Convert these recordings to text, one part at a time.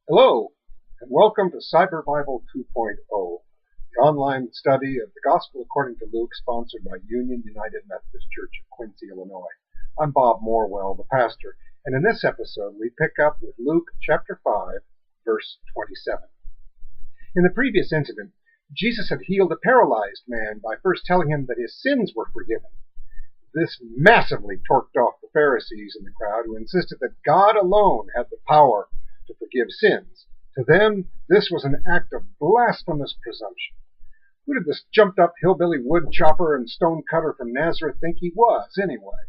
Hello, and welcome to CyberBible 2.0, the online study of the Gospel according to Luke, sponsored by Union United Methodist Church of Quincy, Illinois. I'm Bob Morwell, the pastor, and in this episode we pick up with Luke chapter 5, verse 27. In the previous incident, Jesus had healed a paralyzed man by first telling him that his sins were forgiven. This massively torqued off the Pharisees in the crowd, who insisted that God alone had the power to forgive sins. To them, this was an act of blasphemous presumption. Who did this jumped-up hillbilly wood chopper and stone cutter from Nazareth think he was, anyway?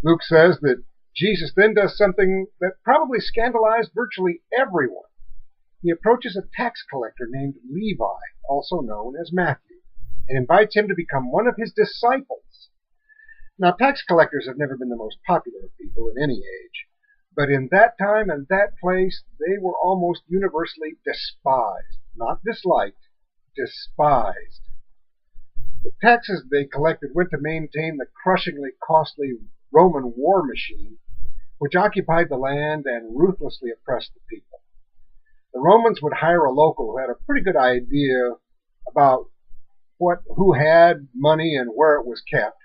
Luke says that Jesus then does something that probably scandalized virtually everyone. He approaches a tax collector named Levi, also known as Matthew, and invites him to become one of his disciples. Now, tax collectors have never been the most popular of people in any age, but in that time and that place, they were almost universally despised. Not disliked, despised. The taxes they collected went to maintain the crushingly costly Roman war machine, which occupied the land and ruthlessly oppressed the people. The Romans would hire a local who had a pretty good idea about who had money and where it was kept.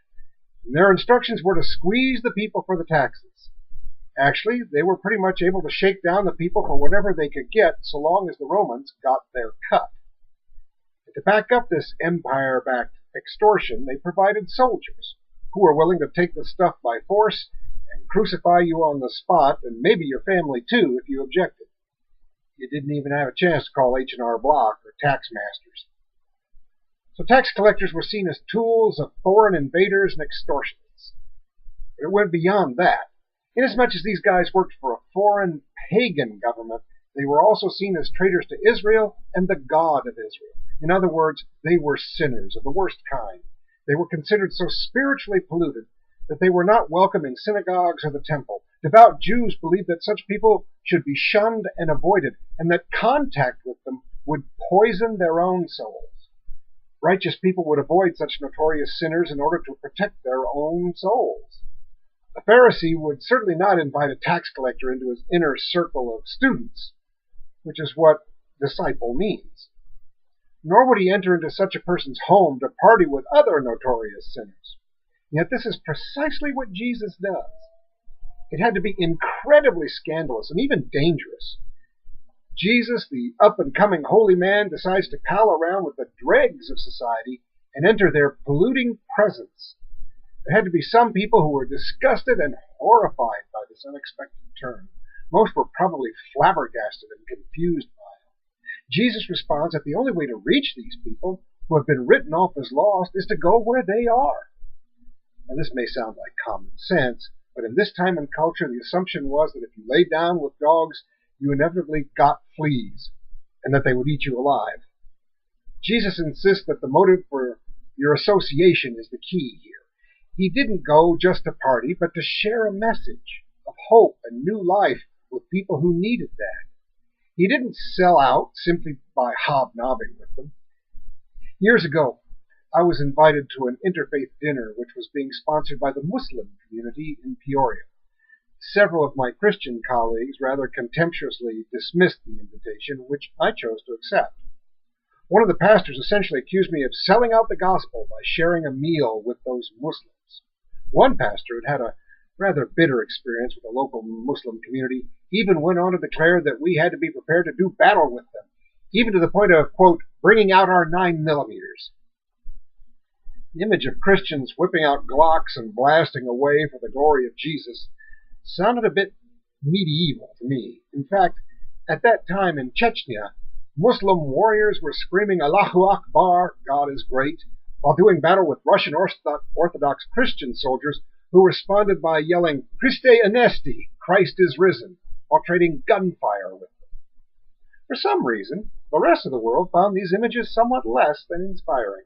And their instructions were to squeeze the people for the taxes. Actually, they were pretty much able to shake down the people for whatever they could get, so long as the Romans got their cut. And to back up this empire-backed extortion, they provided soldiers who were willing to take the stuff by force and crucify you on the spot, and maybe your family too if you objected. You didn't even have a chance to call H&R Block or tax masters. So tax collectors were seen as tools of foreign invaders and extortionists. But it went beyond that. Inasmuch as these guys worked for a foreign pagan government, they were also seen as traitors to Israel and the God of Israel. In other words, they were sinners of the worst kind. They were considered so spiritually polluted that they were not welcome in synagogues or the temple. Devout Jews believed that such people should be shunned and avoided, and that contact with them would poison their own souls. Righteous people would avoid such notorious sinners in order to protect their own souls. A Pharisee would certainly not invite a tax collector into his inner circle of students, which is what disciple means. Nor would he enter into such a person's home to party with other notorious sinners. Yet this is precisely what Jesus does. It had to be incredibly scandalous and even dangerous. Jesus, the up-and-coming holy man, decides to pal around with the dregs of society and enter their polluting presence. There had to be some people who were disgusted and horrified by this unexpected turn. Most were probably flabbergasted and confused by it. Jesus responds that the only way to reach these people, who have been written off as lost, is to go where they are. Now, this may sound like common sense, but in this time and culture, the assumption was that if you lay down with dogs, you inevitably got fleas, and that they would eat you alive. Jesus insists that the motive for your association is the key here. He didn't go just to party, but to share a message of hope and new life with people who needed that. He didn't sell out simply by hobnobbing with them. Years ago, I was invited to an interfaith dinner which was being sponsored by the Muslim community in Peoria. Several of my Christian colleagues rather contemptuously dismissed the invitation, which I chose to accept. One of the pastors essentially accused me of selling out the gospel by sharing a meal with those Muslims. One pastor had had a rather bitter experience with the local Muslim community, even went on to declare that we had to be prepared to do battle with them, even to the point of, quote, bringing out our 9mm. The image of Christians whipping out Glocks and blasting away for the glory of Jesus sounded a bit medieval to me. In fact, at that time in Chechnya, Muslim warriors were screaming Allahu Akbar, God is great, while doing battle with Russian Orthodox Christian soldiers who responded by yelling Christe Anesti, Christ is risen, while trading gunfire with them. For some reason, the rest of the world found these images somewhat less than inspiring.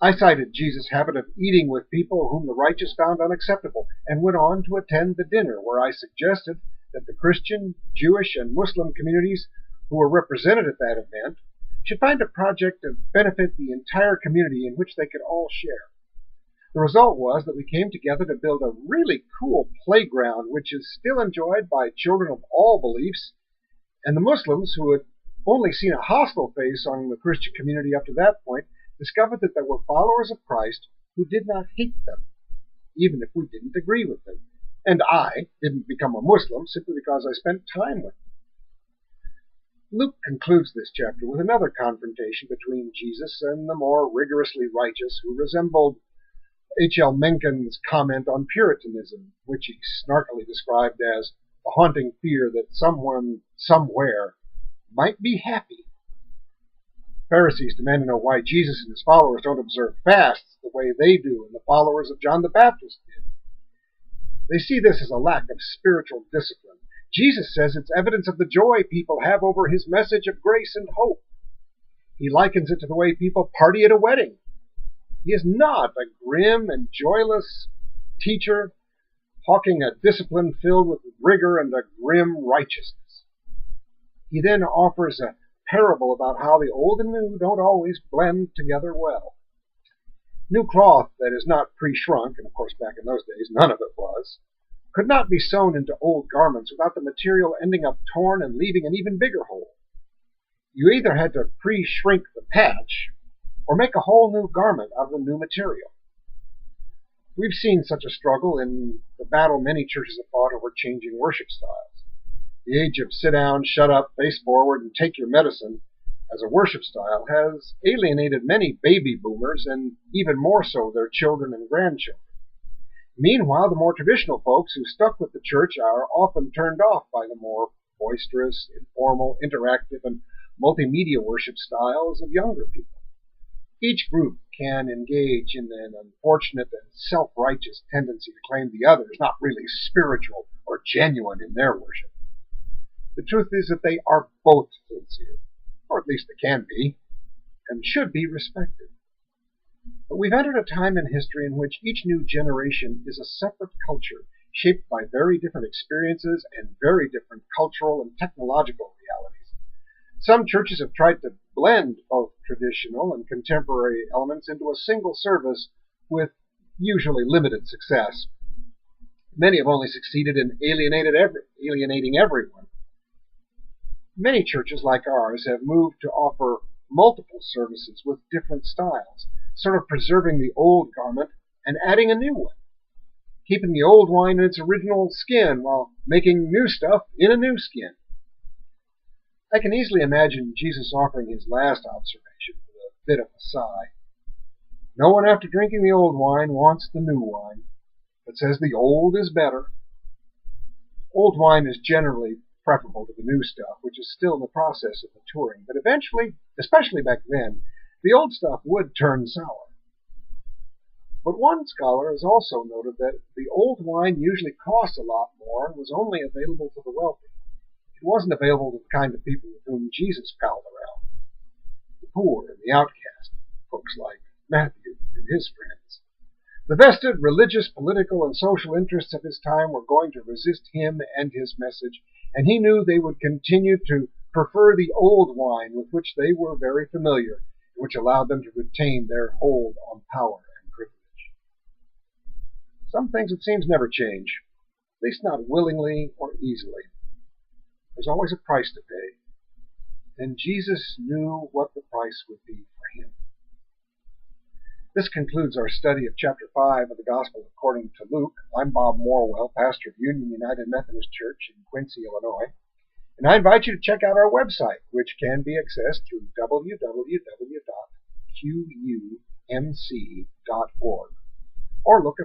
I cited Jesus' habit of eating with people whom the righteous found unacceptable, and went on to attend the dinner, where I suggested that the Christian, Jewish, and Muslim communities who were represented at that event should find a project to benefit the entire community in which they could all share. The result was that we came together to build a really cool playground which is still enjoyed by children of all beliefs And the Muslims, who had only seen a hostile face on the Christian community up to that point, discovered that there were followers of Christ who did not hate them, even if we didn't agree with them. And I didn't become a Muslim simply because I spent time with them. Luke concludes this chapter with another confrontation between Jesus and the more rigorously righteous, who resembled H.L. Mencken's comment on Puritanism, which he snarkily described as the haunting fear that someone, somewhere, might be happy. Pharisees demand to know why Jesus and his followers don't observe fasts the way they do and the followers of John the Baptist did. They see this as a lack of spiritual discipline. Jesus says it's evidence of the joy people have over his message of grace and hope. He likens it to the way people party at a wedding. He is not a grim and joyless teacher hawking a discipline filled with rigor and a grim righteousness. He then offers a parable about how the old and new don't always blend together well. New cloth that is not pre-shrunk, and of course back in those days none of it was, could not be sewn into old garments without the material ending up torn and leaving an even bigger hole. You either had to pre-shrink the patch or make a whole new garment out of the new material. We've seen such a struggle in the battle many churches have fought over changing worship styles. The age of sit down, shut up, face forward, and take your medicine as a worship style has alienated many baby boomers and even more so their children and grandchildren. Meanwhile, the more traditional folks who stuck with the church are often turned off by the more boisterous, informal, interactive, and multimedia worship styles of younger people. Each group can engage in an unfortunate and self-righteous tendency to claim the other is not really spiritual or genuine in their worship. The truth is that they are both sincere, or at least they can be, and should be respected. But we've entered a time in history in which each new generation is a separate culture, shaped by very different experiences and very different cultural and technological realities. Some churches have tried to blend both traditional and contemporary elements into a single service with usually limited success. Many have only succeeded in alienating everyone. Many churches like ours have moved to offer multiple services with different styles, sort of preserving the old garment and adding a new one, keeping the old wine in its original skin while making new stuff in a new skin. I can easily imagine Jesus offering his last observation with a bit of a sigh. No one after drinking the old wine wants the new wine, but says the old is better. Old wine is generally preferable to the new stuff, which is still in the process of maturing, but eventually, especially back then, the old stuff would turn sour. But one scholar has also noted that the old wine usually cost a lot more and was only available to the wealthy. It wasn't available to the kind of people with whom Jesus palled around, the poor and the outcast, folks like Matthew and his friends. The vested religious, political, and social interests of his time were going to resist him and his message, and he knew they would continue to prefer the old wine with which they were very familiar, which allowed them to retain their hold on power and privilege. Some things, it seems, never change, at least not willingly or easily. There's always a price to pay, and Jesus knew what the price would be for him. This concludes our study of chapter 5 of the Gospel according to Luke. I'm Bob Morwell, pastor of Union United Methodist Church in Quincy, Illinois, and I invite you to check out our website, which can be accessed through www.qumc.org, or look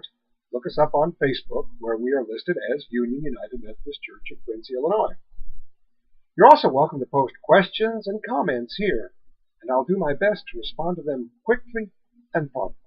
us up on Facebook, where we are listed as Union United Methodist Church of Quincy, Illinois. You're also welcome to post questions and comments here, and I'll do my best to respond to them quickly and thoughtfully.